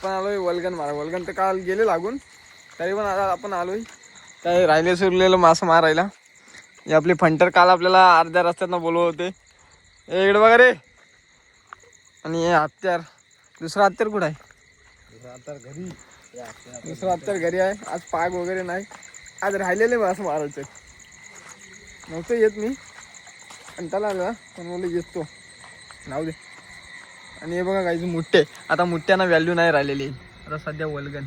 आपण आलोय वल्गन मारा. वल्गन तर काल गेले लागून, तरी पण आता आपण आलोय काय राहिले सुरलेलं मासं मारायला. हे आपले फंटर काल आपल्याला अर्ध्या रस्त्यातनं बोलवत होते. इकडे बघा रे. आणि हे हत्यार, दुसरा हत्यार कुठं आहे? दुसरा हत्यार घरी आहे. आज पाग वगैरे नाही, आज राहिलेले मासं मारायचे नव्हतं येत मी, पण त्याला आला पण बोलले येतो नाव दे. आणि हे बघा काही मुठ्ठे, आता मुठ्ट्यांना व्हॅल्यू नाही राहिलेली आता सध्या. वल्गन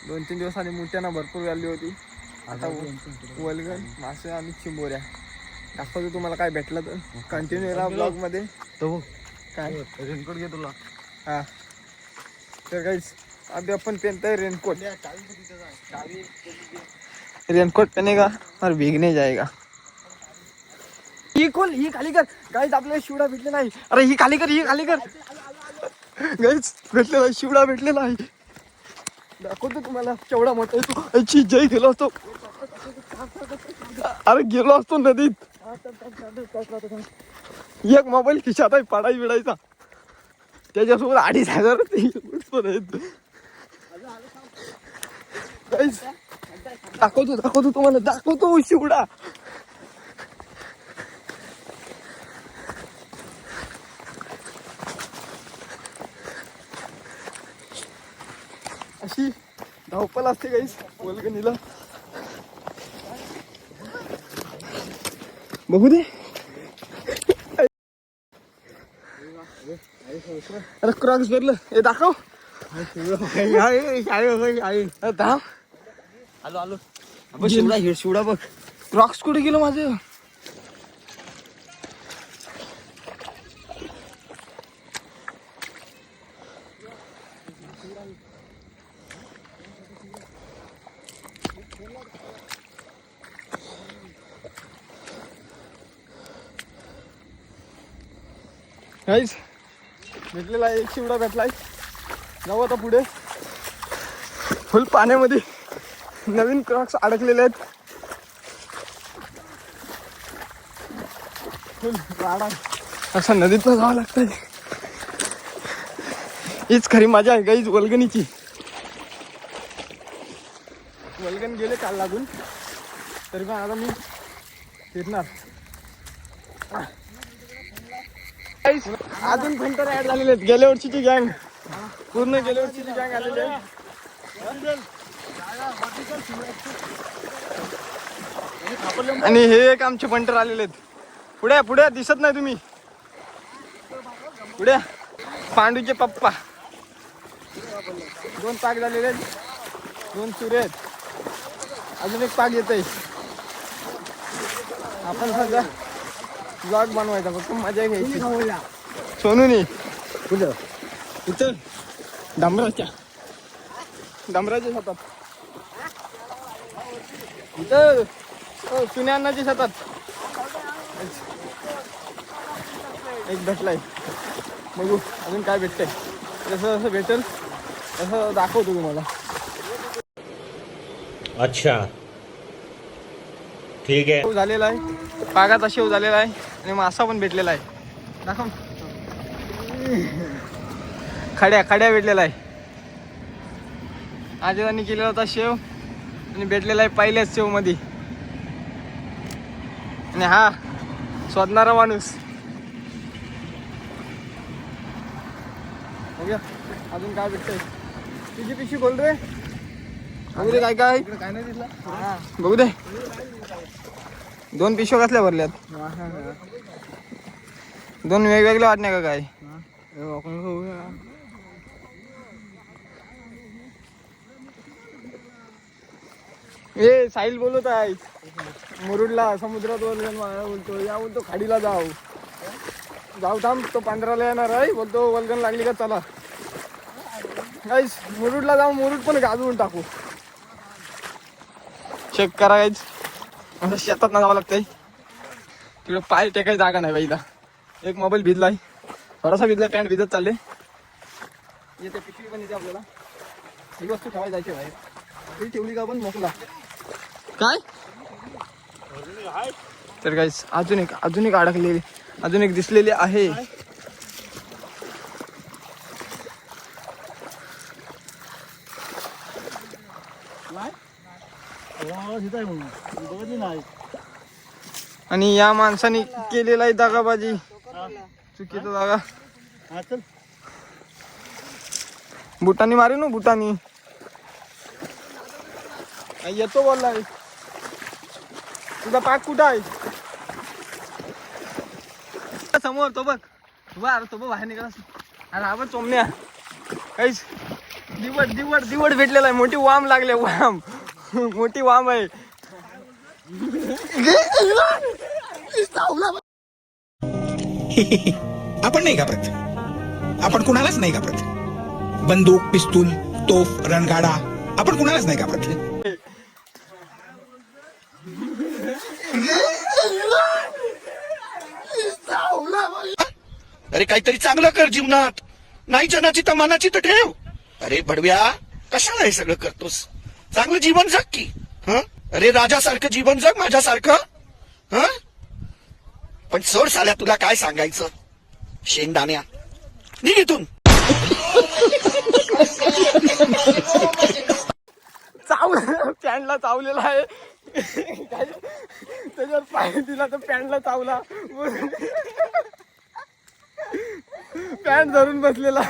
2-3 दिवस आधी मुठ्ट्यांना भरपूर व्हॅल्यू होती. आता वल्गन, मासे आणि चिंबोऱ्या दाखवतो तुम्हाला काय भेटलं तर. कंटिन्यू राहा ब्लॉग मध्ये. तो काय रेनकोट घे तुला. हा तर काहीच अभी अपन पहनते हैं रेनकोट. रेनकोट पहनेगा और भीगने जाएगा. ही खोल, ही खाली कर गाईज. आपल्याला शिवडा भेटले नाही. अरे ही खाली कर, ही खाली कर गाईज. भेटलेला शिवडा भेटलेला आहे. दाखवतो तुम्हाला केवढा मोठा आहे तो. याची जय गेलो असतो. अरे गेलो असतो नदीत. एक मोबाईल खिशात आहे पाडाई बिडायचा. त्याच्यासोबत 2,500 आहेत. दाखवतो तुम्हाला, दाखवतो शिवडा. अशी धावपल असते गाईस वल्गनीला. बघू दे. अरे क्रॉक्स भरलं, हे दाखव. धाव. आलो शिवडा, हे शिवडा बघ. क्रॉक्स कुठे गेलो माझं? गाईस भेटलेला आहे, एक शिवडा भेटलाय. जाऊ आता पुढे. फुल पाण्यामध्ये नवीन क्रॉक्स अडकलेले आहेत. फुल राडा असं नदीतनं जावं लागतंय. हीच खरी मजा आहे गाईज वल्गनीची. वल्गन गेले काल लागून, तरी पण आता मी फिरणार. अजून फंटर ऍड झालेले आहेत. गेल्या वर्षीची गँग, पूर्ण गेल्या वर्षीची गँग आलेली आहे. आणि हे एक आमचे फंटर आलेले आहेत. पुढे पुढे दिसत नाही तुम्ही. पुढे पांडूचे पप्पा. 2 पाक झालेले आहेत, 2 सुरे आहेत. अजून एक पाक येत आहे. आपण सध्या ब्लॉग बनवायचा, फक्त मजा घ्यायची. सोनूनी कुठं? इथं डांबराच्या शेतात. इथं सुन्यान्नाच्या शेतात एक भेटलाय. बघू अजून काय भेटतंय. जसं जसं भेटेल तसं दाखवतो तुम्हाला. अच्छा ठीक आहे. शेव झालेला आहे, पागाचा शेव झालेला आहे आणि मासा पण भेटलेला आहे. दाखव. खड्या भेटलेला आहे. आजीदांनी केलेला होता शेव आणि भेटलेला आहे पहिल्याच शेव मध्ये. आणि हा शोधणारा माणूस. बघूया अजून काय भेटतंय. तुझी पिशवी बोल रे. बघू दे काय काय नाही दिसला. बघू दे. 2 पिशव्या कसल्या भरल्यात? 2 वेगवेगळ्या वाटण्या का काय? ए साहिल बोलत आहे मुरुडला समुद्रात वल्गन बोलतो. या बोलतो खाडीला जाऊ थांब. तो 15ला येणार आहे बोलतो. वल्गन लागली का चला गाईस मुरुडला जाऊ. मुरुड पण गाजवून टाकू. चेक करा गाईज. मला शेतात ना जावं लागतंय. तिकडे पाय टेकायची जागा नाही बाईला. एक मोबाईल भिजलाय, थोडासा भिजलाय, पॅन्ट भिजत चालले. येते पिशवी पण येते आपल्याला. ही वस्तू ठेवायला जायची बाहेर. ती ठेवली का पण मोकला काय. तर गाईज अजून एक अडकलेली, अजून एक दिसलेली आहे. आणि या माणसाने केलेला आहे दगाबाजी, चुकीचा दागा. बुटानी मारे ना बुटानी. येतो बोललाय. तुझा पाक कुठं आहे? समोर तो बघ. तो बघ बाहेर निघाला. अरे आपण चोमण्या काहीच दिवड दिवड दिवड भेटलेला आहे. मोठी वाम लागले. वाम मोठी वाम आहे. आपण नाही घाबरत, आपण कुणालाच नाही घाबरत. बंदूक, पिस्तूल, तोफ, रणगाडा, आपण कुणालाच नाही घाबरत. अरे काहीतरी चांगलं कर जीवनात, नाही जनाची तर मनाची तर ठेव. अरे भडव्या, कशाला हे सगळं करतोस? चांगलं जीवन जग की. अरे राजासारखं जीवन जग, माझ्यासारखं. पण सोड साल्या, तुला काय सांगायचं शेंगदाण्या. निघ इथून. पॅन्टला चावलेला आहे. त्याच्यावर पाय दिला तर पॅन्टला चावला. पॅन्ट धरून बसलेला.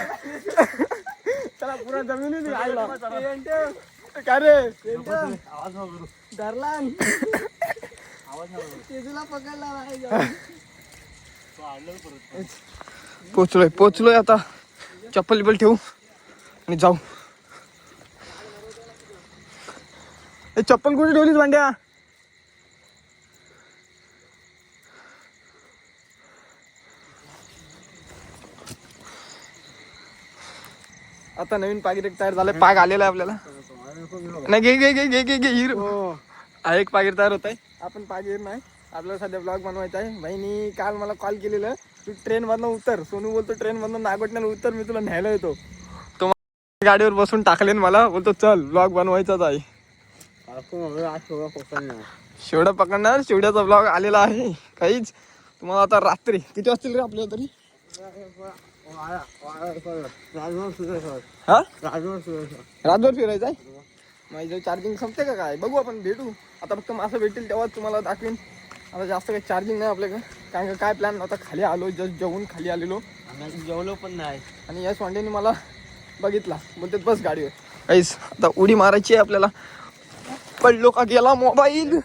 त्याला पुरा जमिनीने आला. का रे धरला पोचलोय आता. चप्पल बिप्पल ठेवू आणि जाऊ. चप्पल कुठे ठेवलीस भांड्या? आता नवीन पाकीट एक तयार झालंय. पाग आलेला आहे आपल्याला. नाही घे घे घे घे घे घे हिर. एक पाकीट तयार होत आहे. आपण पाकीट नाही, आपल्याला सध्या ब्लॉग बनवायचा आहे. बहिणी काल मला कॉल केलेलं, तू ट्रेन मधनं उतर. सोनू बोलतो ट्रेन मधनं नागोटण्याला उतर, मी तुला न्यायला येतो. तो गाडीवर बसून टाकले मला. बोलतो चल ब्लॉग बनवायचाच आहे. शेवडा पकडणार. शेवड्याचा ब्लॉग आलेला आहे. काहीच तुम्हाला आता रात्री किती वाजतील रे आपल्याला तरी? रातभर फिरायचं आहे. माझं चार्जिंग संपते का काय बघू. आपण भेटू आता. फक्त मासं भेटतील तेव्हाच तुम्हाला दाखवीन. आता जास्त काही चार्जिंग नाही आपल्याकडे. कारण का काय प्लॅन नव्हता. खाली आलो, जस्ट जेवून खाली आलेलो. जेवलो पण नाही. आणि या सोंडेने मला बघितला. बोलते बस गाडीवर. काहीच आता उडी मारायची आहे आपल्याला. पडलो का गेला मोबाईल.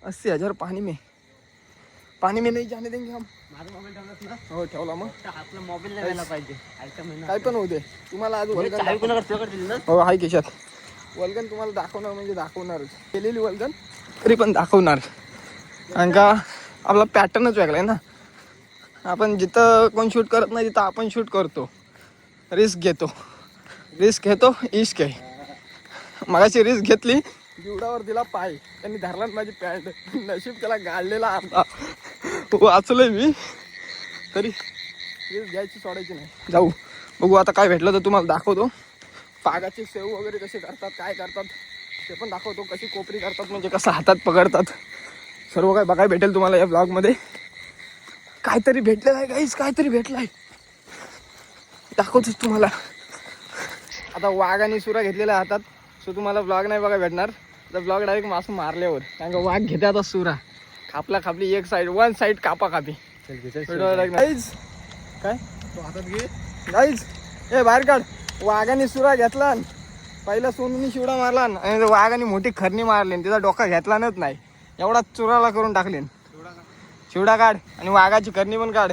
80,000 पाणी में नाही जाने देंगे हम. हो ठेवला मग. आपला मोबाईल नाही व्हायला पाहिजे. काय पण होते तुम्हाला. आज वल्गन हो आहे केशात. वल्गन तुम्हाला दाखवणार म्हणजे दाखवणारच. केलेली वल्गन तरी पण दाखवणार. कारण का आपला पॅटर्नच वेगळा आहे ना. आपण जिथं कोण शूट करत नाही तिथं आपण शूट करतो. रिस्क घेतो इश्क आहे. मगाशी रिस्क घेतली. बिवडावर दिला पाय. त्यांनी धरला माझी पॅन्ट. नशीब त्याला गाडलेला अर्धा. वाचलोय मी तरी. रिस्क घ्यायची सोडायची नाही. जाऊ बघू आता काय भेटलं तर तुम्हाला दाखवतो. पागाचे सेव वगैरे कसे करतात, काय करतात ते पण दाखवतो. कशी कोपरी करतात म्हणजे कसं हातात पकडतात, सर्व काय बघायला भेटेल तुम्हाला या ब्लॉगमध्ये. काहीतरी भेटलेलं आहे गाईस. काहीतरी भेटलं आहे दाखवतोच तुम्हाला. आता वाघ आणि सुरा घेतलेला आहे हातात. सो तुम्हाला ब्लॉग नाही बघा भेटणार. तर ब्लॉग डायरेक्ट मासं मारल्यावर. कारण का वाघ घेते आता सुरा. खापला खापली एक साईड, वन साईड कापा कापी. गाईज काय तो हातात घे. गाईज ए बाहेर काढ. वाघाने सुरा घेतला. पहिला सोनूनी शिवडा मारला आणि वाघाने मोठी खरणी मारली. तिचा डोका घेतलाच नाही. एवढा चुराला करून टाकले. शिवडा काढ आणि वाघाची खरणी पण काढ.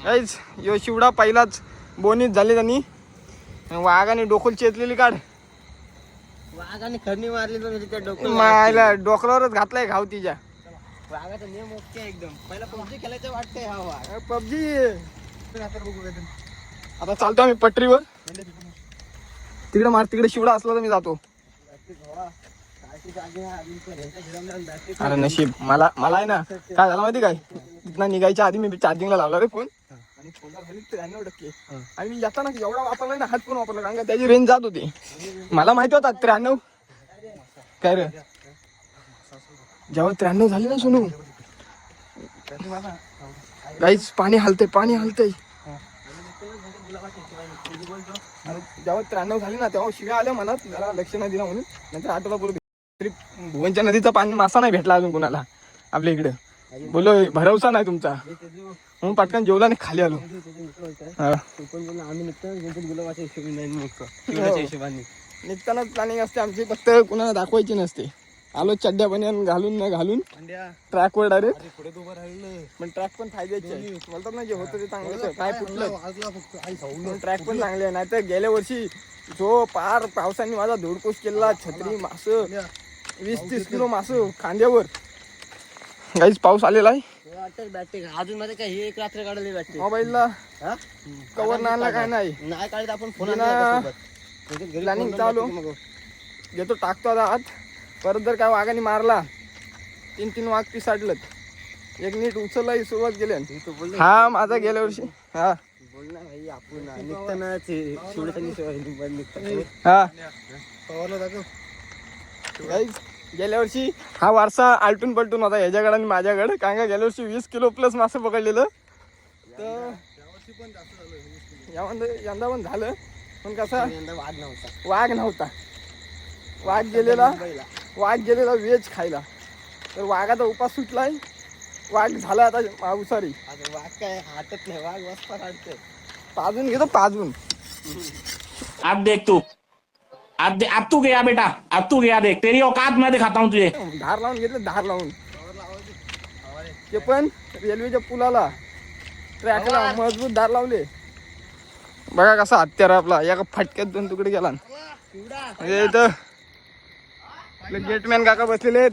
गाईज यो शिवडा पहिलाच बोनीत झाली त्यांनी. वाघाने डोकल चेतलेली काढ. वाघाने खरणी मारली तर त्या मायला डोकलावरच घातलाय घाव तिच्या. वाघाचा नियम ओके एकदम. पहिला पबजी खेळायचं वाटतंय. हा वाघ पबजी. आता चालतो आम्ही पटरीवर. तिकडे मार. तिकडे शिवडा असला तर मी जातो. अरे नशीब मला आहे ना. काय झालं माहिती काय, तिथनं निघायच्या आधी मी चार्जिंगला लावला रे फोन. आणि फोनला झाली 93%. आणि मी येताना एवढा वापरला ना, हात पण वापरला. कारण का त्याची रेंज जात होती. मला माहिती होता 93. काय रे जेव्हा 93 झाली ना सोनू. गाईच पाणी हलतंय. आणि जेव्हा 93 झाली ना तेव्हा शिव्या आल्या मनात, जरा लक्ष नाही दिलं म्हणून. नंतर आठवला बोलू तरी भुवनच्या नदीचा पाणी मासा नाही भेटला अजून कुणाला आपल्या इकडे. बोलो भरवसा नाही तुमचा म्हणून पटकन जेवला आणि खाली आलो. हा. आम्ही हिशोबाने निघतानाच प्लॅनिंग असते आमची, फक्त कुणाला दाखवायची नसते. आलो चड्ड्या बनियान घालून न घालून ट्रॅकवर डायरेक्ट. पण ट्रॅक पण फायद्याचे आहे, बोलतात ना जे होतं ते चांगलं. काय फुटलं ट्रॅक पण चांगले आहे. नाही तर गेल्या वर्षी जो पार पावसाने माझा धुडकूस केला, छत्री मास 20-30 किलो मास खांद्यावर. काहीच पाऊस आलेला आहे. बॅटिंग अजून मध्ये काय एक रात्र काढली बॅटिंग मोबाईलला कवर नाही काय नाही नाही काढत आपण फोन प्लॅनिंग चालू घेतो, टाकतो आता आत. परत जर काय वाघाने मारला 3 वाघ पिसाडलं, एक नीट उचलला सुरुवात केली. हा माझा गेल्या वर्षी हा बोल ना भाई आपण निघताना हा गेल्या वर्षी हा वारसा आलटून पलटून होता ह्याच्याकडे आणि माझ्याकडे. कारण का गेल्या वर्षी 20 किलो प्लस मासे पकडलेलं. तर यंदा पण झालं, पण कसा वाघ नव्हता. वाघ गेलेला व्हेज खायला. तर वाघाचा उपास सुटलाय, वाघ झाला आता मांसाहारी. वाघ काय हाटत नाही, वाघ वस्ता काढतोय. पाजून घेतो पाजून. अब देख तू, अब तू गया बेटा, अब तू गया देख, तेरी औकात मैं दिखाता हूँ तुझे. धार लावून घेतलं, धार लावून. ते पण रेल्वेच्या पुलाला ट्रॅकला मजबूत धार लावले. बघा कसा हत्यार आपला, एका फटक्यात 2 तुकडे गेला. इथं गेटमॅन काका बसलेले आहेत,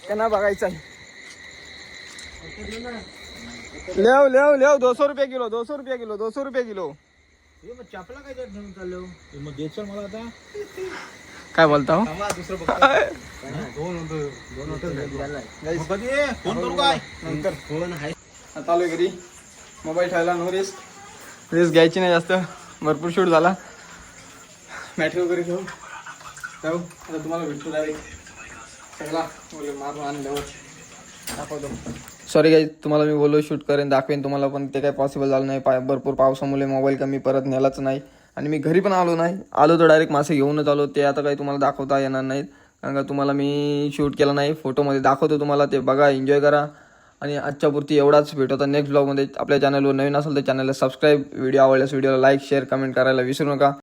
त्यांना बघायचं आहे. लेव 200 रुपये किलो, 200 रुपये किलो, 200 रुपये किलो. काय बोलता हो? आता आलो घरी, मोबाईल ठेवायला. नो रिस्क घ्यायची नाही जास्त, भरपूर शूट झाला. बॅटरी वगैरे घेऊन जाऊ. आता तुम्हाला भेटतो डायरेक्ट सगळा मारून आणल्यावर दाखवतो. सॉरी गाईज, तुम्हाला मी बोललो शूट करेन दाखवेन तुम्हाला, पण ते काही पॉसिबल झालं नाही. भरपूर पावसामुळे मोबाईल कमी परत नेलाच नाही. आणि मी घरी पण आलो नाही, आलो तर डायरेक्ट मासे घेऊनच आलो. ते आता काही तुम्हाला दाखवता येणार नाहीत, कारण का तुम्हाला मी शूट केलं नाही. फोटोमध्ये दाखवतो तुम्हाला, ते बघा, एन्जॉय करा. आणि आजच्या पुरती एवढाच. भेटू आता नेक्स्ट ब्लॉगमध्ये. आपल्या चॅनलवर नवीन असेल तर चॅनलला सबस्क्राईब, व्हिडिओ आवडल्यास व्हिडिओला लाईक, शेअर, कमेंट करायला विसरू नका.